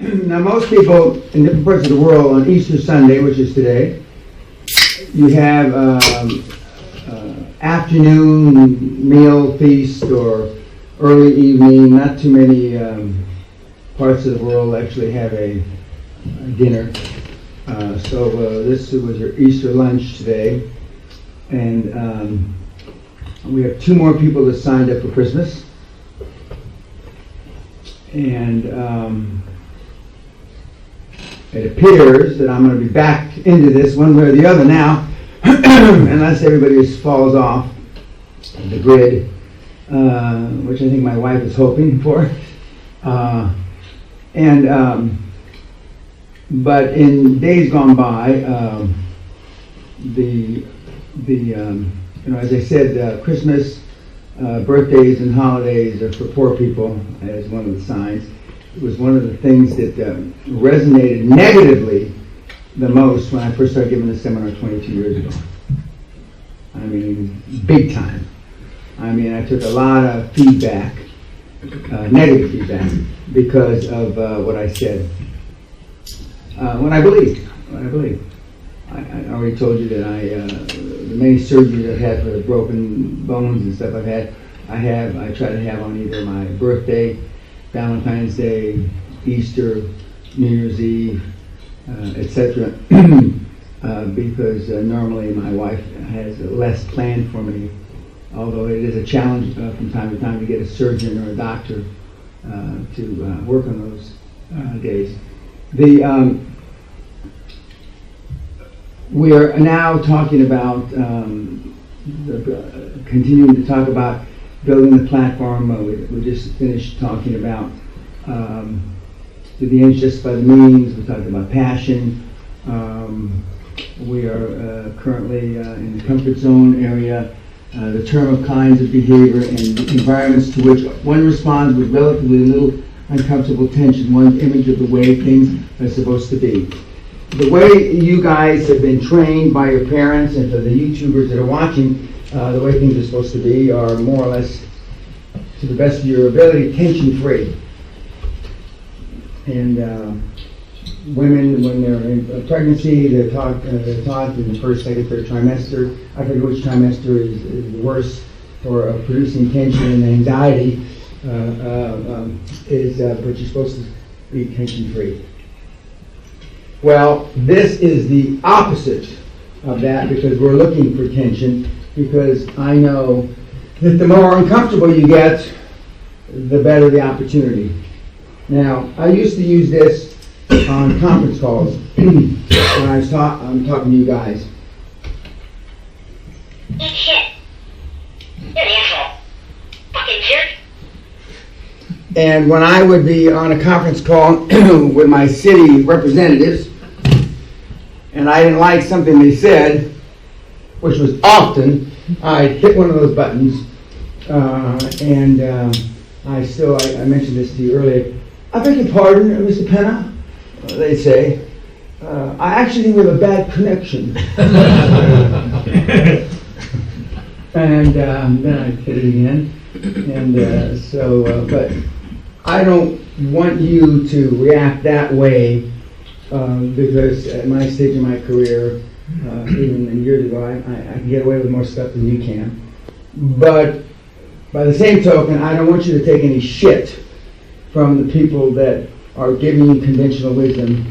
Now, most people in different parts of the world on Easter Sunday, which is today, you have afternoon meal feast or early evening. Not too many parts of the world actually have a dinner. So this was your Easter lunch today, and we have 2 more people that signed up for Christmas, and it appears that I'm going to be back into this one way or the other now, unless everybody just falls off the grid, which I think my wife is hoping for. But in days gone by, as I said, Christmas, birthdays, and holidays are for poor people, as one of the signs. It was one of the things that resonated negatively the most when I first started giving this seminar 22 years ago. I mean, big time. I mean, I took a lot of feedback, negative feedback, because of what I said. What I believe. I already told you that the many surgeries I've had for the broken bones and stuff I try to have on either my birthday, Valentine's Day, Easter, New Year's Eve, etc. Because normally my wife has less planned for me, although it is a challenge from time to time to get a surgeon or a doctor to work on those days. We are now talking about continuing to talk about building the platform. We just finished talking about to the ends justify the means. We talked about passion. We are currently in the comfort zone area. The term of kinds of behavior and environments to which one responds with relatively little uncomfortable tension, one's image of the way things are supposed to be. The way you guys have been trained by your parents and for the YouTubers that are watching, the way things are supposed to be are more or less, to the best of your ability, tension-free. And women, when they're in pregnancy, they're taught in the first, second, third trimester. I forget which trimester is the worst for producing tension and anxiety. But you're supposed to be tension-free. Well, this is the opposite of that, because we're looking for tension, because I know that the more uncomfortable you get, the better the opportunity. Now, I used to use this on conference calls when I'm talking to you guys. Eat shit. You're an asshole. Fucking jerk. And when I would be on a conference call with my city representatives, and I didn't like something they said, which was often, I'd hit one of those buttons, and I mentioned this to you earlier. I beg your pardon, Mr. Peña, they'd say. I actually think we have a bad connection. And then I'd hit it again. And but I don't want you to react that way, because at my stage in my career, even years ago, I can get away with more stuff than you can. But by the same token, I don't want you to take any shit from the people that are giving you conventional wisdom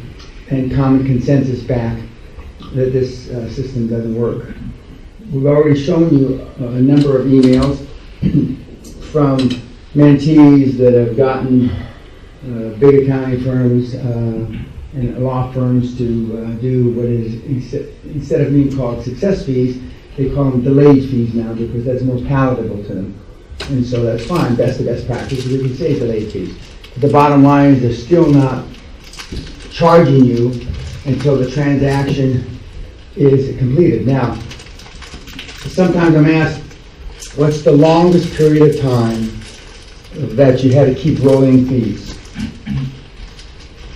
and common consensus back that this system doesn't work. We've already shown you a number of emails from mentees that have gotten big accounting firms and law firms to do what is, instead of being called success fees, they call them delayed fees now, because that's more palatable to them. And so that's fine. That's the best practice. We can say delayed fees. But the bottom line is they're still not charging you until the transaction is completed. Now, sometimes I'm asked, what's the longest period of time that you had to keep rolling fees?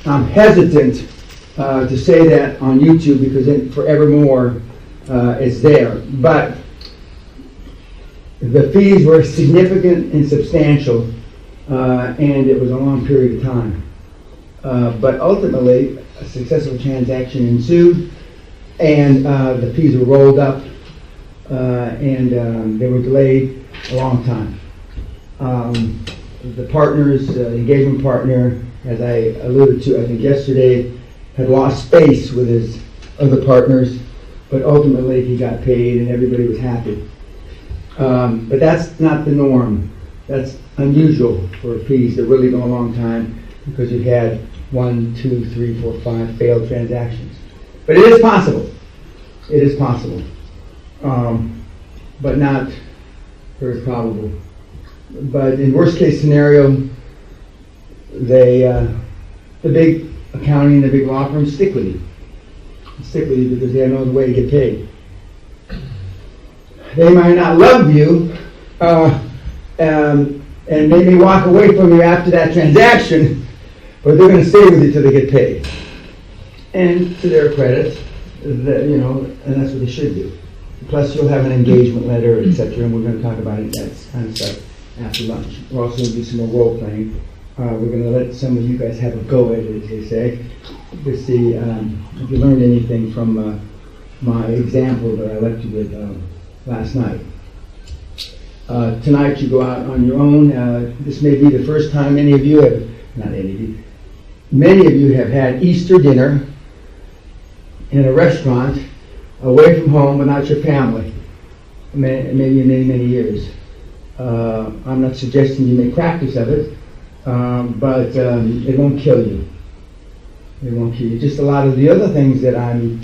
I'm hesitant to say that on YouTube, because it forevermore is there. But the fees were significant and substantial, and it was a long period of time. But ultimately, a successful transaction ensued, and the fees were rolled up, and they were delayed a long time. The partners, the engagement partner, as I alluded to, I think yesterday, had lost face with his other partners, but ultimately he got paid and everybody was happy. But that's not the norm. That's unusual for fees that really go a long time, because you had 1, 2, 3, 4, 5 failed transactions. But it is possible. It is possible. But not very probable. But in worst case scenario, the big accounting, the big law firms stick with you. Stick with you because they have no other way to get paid. They might not love you, and they may walk away from you after that transaction, but they're going to stay with you till they get paid. And to their credit, and that's what they should do. Plus, you'll have an engagement letter, etc., and we're going to talk about it, that kind of stuff after lunch. We're also going to do some more role playing. We're going to let some of you guys have a go at it, as they say, to see if you learned anything from my example that I left you with last night. Tonight you go out on your own. This may be the first time many of you have had Easter dinner in a restaurant away from home without your family, maybe in many, many years. I'm not suggesting you make practice of it, but it won't kill you. It won't kill you. Just a lot of the other things that I'm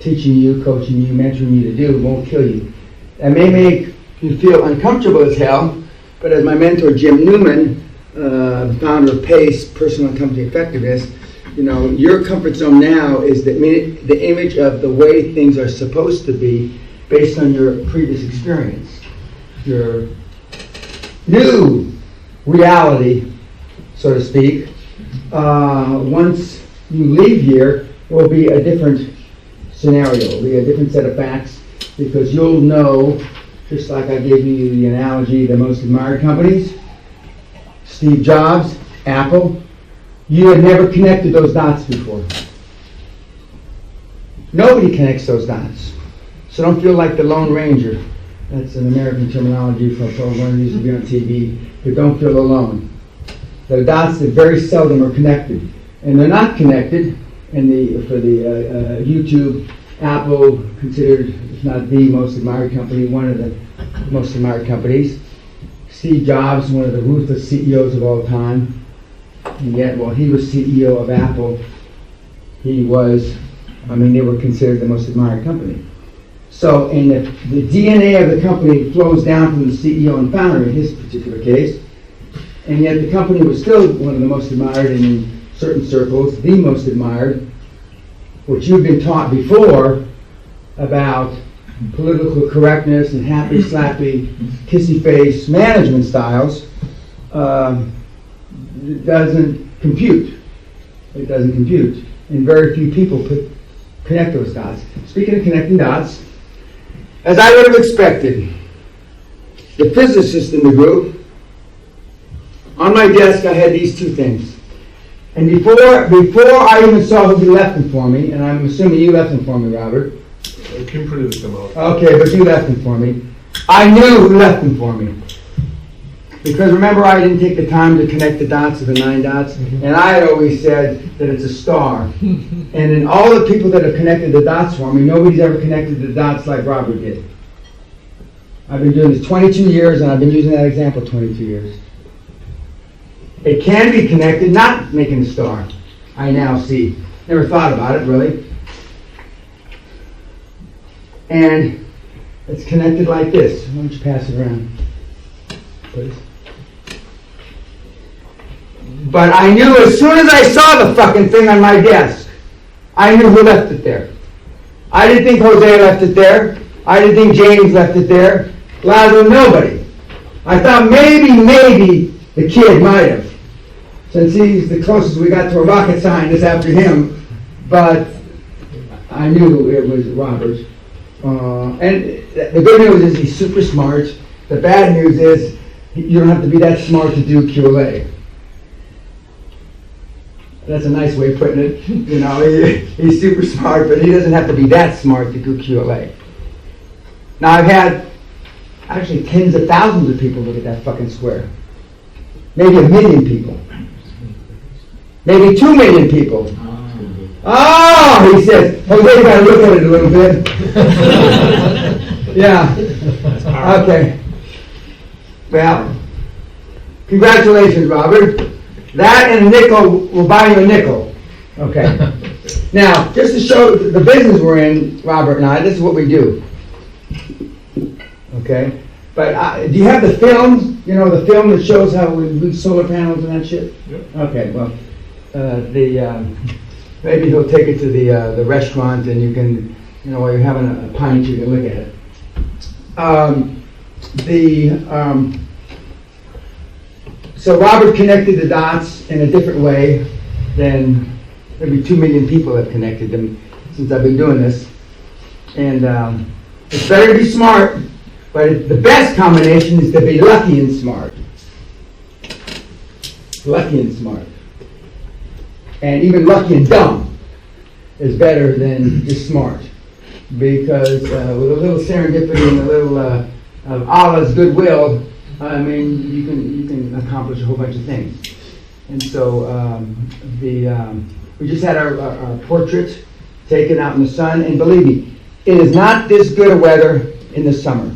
teaching you, coaching you, mentoring you to do won't kill you. That may make you feel uncomfortable as hell, but as my mentor Jim Newman, the founder of PACE, Personal and Company Effectiveness, your comfort zone now is the image of the way things are supposed to be based on your previous experience. Your new reality, so to speak, once you leave here, will be a different scenario, will be a different set of facts, because you'll know, just like I gave you the analogy, the most admired companies, Steve Jobs, Apple, you had never connected those dots before. Nobody connects those dots. So don't feel like the Lone Ranger. That's an American terminology for a program that used to be on TV, but don't feel alone. The dots that very seldom are connected. And they're not connected for the YouTube, Apple, considered, if not the most admired company, one of the most admired companies. Steve Jobs, one of the ruthless CEOs of all time. And yet, while he was CEO of Apple, they were considered the most admired company. So, and the DNA of the company flows down from the CEO and founder in his particular case, and yet the company was still one of the most admired, and in certain circles, the most admired, which you've been taught before about political correctness and happy, slappy, kissy face management styles. It doesn't compute. It doesn't compute. And very few people connect those dots. Speaking of connecting dots, as I would have expected, the physicist in the group, on my desk I had these two things. And before I even saw who left them for me, and I'm assuming you left them for me, Robert. Kim printed them out. Okay, but you left them for me. I knew who left them for me. Because remember, I didn't take the time to connect the dots of the 9 dots, and I had always said that it's a star. And in all the people that have connected the dots for me, nobody's ever connected the dots like Robert did. I've been doing this 22 years, and I've been using that example 22 years. It can be connected, not making a star. I now see. Never thought about it, really. And it's connected like this. Why don't you pass it around, please? But I knew as soon as I saw the fucking thing on my desk, I knew who left it there. I didn't think Jose left it there. I didn't think James left it there. Lazlo, nobody. I thought maybe the kid might have. Since he's the closest we got to a rocket scientist after him. But I knew it was Robert. And the good news is he's super smart. The bad news is you don't have to be that smart to do QLA. That's a nice way of putting it. You know, he's super smart, but he doesn't have to be that smart to do QLA. Now, I've had actually tens of thousands of people look at that fucking square. Maybe 1 million people. Maybe 2 million people. Oh, he says, Jose, you gotta look at it a little bit. Yeah. Okay. Well, congratulations, Robert. That and a nickel will buy you a nickel. Okay. Now, just to show the business we're in, Robert and I, this is what we do. Okay. But do you have the film? You know, the film that shows how we do solar panels and that shit? Yep. Okay, well, maybe he'll take it to the restaurant and you can, you know, while you're having a pint, you can look at it. So Robert connected the dots in a different way than maybe 2 million people have connected them since I've been doing this. And it's better to be smart, but the best combination is to be lucky and smart. Lucky and smart. And even lucky and dumb is better than just smart. Because with a little serendipity and a little of Allah's goodwill, I mean, you can accomplish a whole bunch of things. And so we just had our portrait taken out in the sun, and believe me, it is not this good a weather in the summer.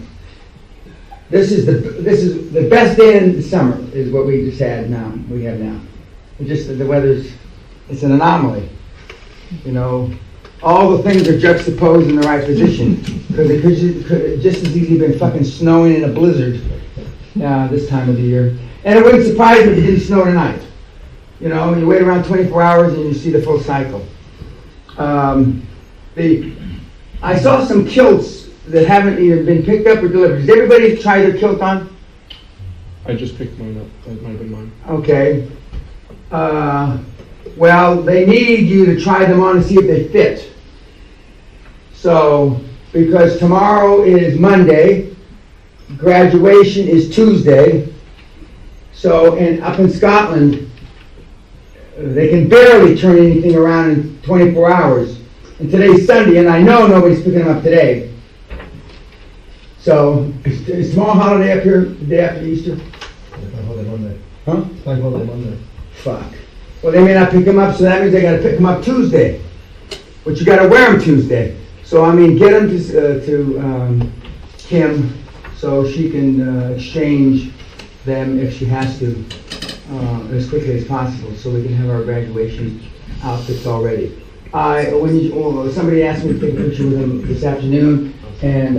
This is the best day in the summer is what we just had now. We have now. The weather's it's an anomaly. You know, all the things are juxtaposed in the right position because it could just as easily been fucking snowing in a blizzard this time of the year. And it wouldn't surprise me if it didn't snow tonight. You know, you wait around 24 hours and you see the full cycle. I saw some kilts that haven't even been picked up or delivered. Did everybody try their kilt on? I just picked mine up. That might have been mine. Okay. Well, they need you to try them on and see if they fit. So, because tomorrow is Monday, graduation is Tuesday, so up in Scotland, they can barely turn anything around in 24 hours. And today's Sunday, and I know nobody's picking them up today. So, is tomorrow holiday up here, the day after Easter? Bank holiday Monday. Huh? Bank holiday Monday. Fuck. Well, they may not pick them up, so that means they got to pick them up Tuesday. But you got to wear them Tuesday. So, I mean, get them to Kim so she can exchange them if she has to as quickly as possible so we can have our graduation outfits all ready. Somebody asked me to take a picture with them this afternoon, and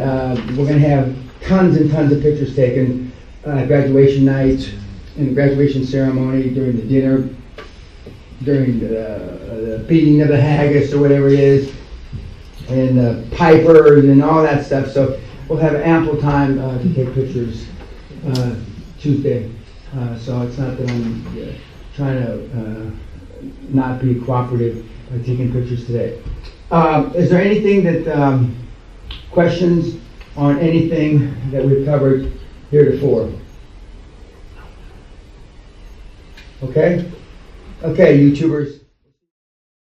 we're going to have tons and tons of pictures taken graduation night and graduation ceremony, during the dinner, during the beating of the haggis or whatever it is, and the pipers and all that stuff. So we'll have ample time to take pictures Tuesday. So it's not that I'm trying to not be cooperative by taking pictures today. Is there anything that questions on anything that we've covered heretofore? Okay? Okay, YouTubers.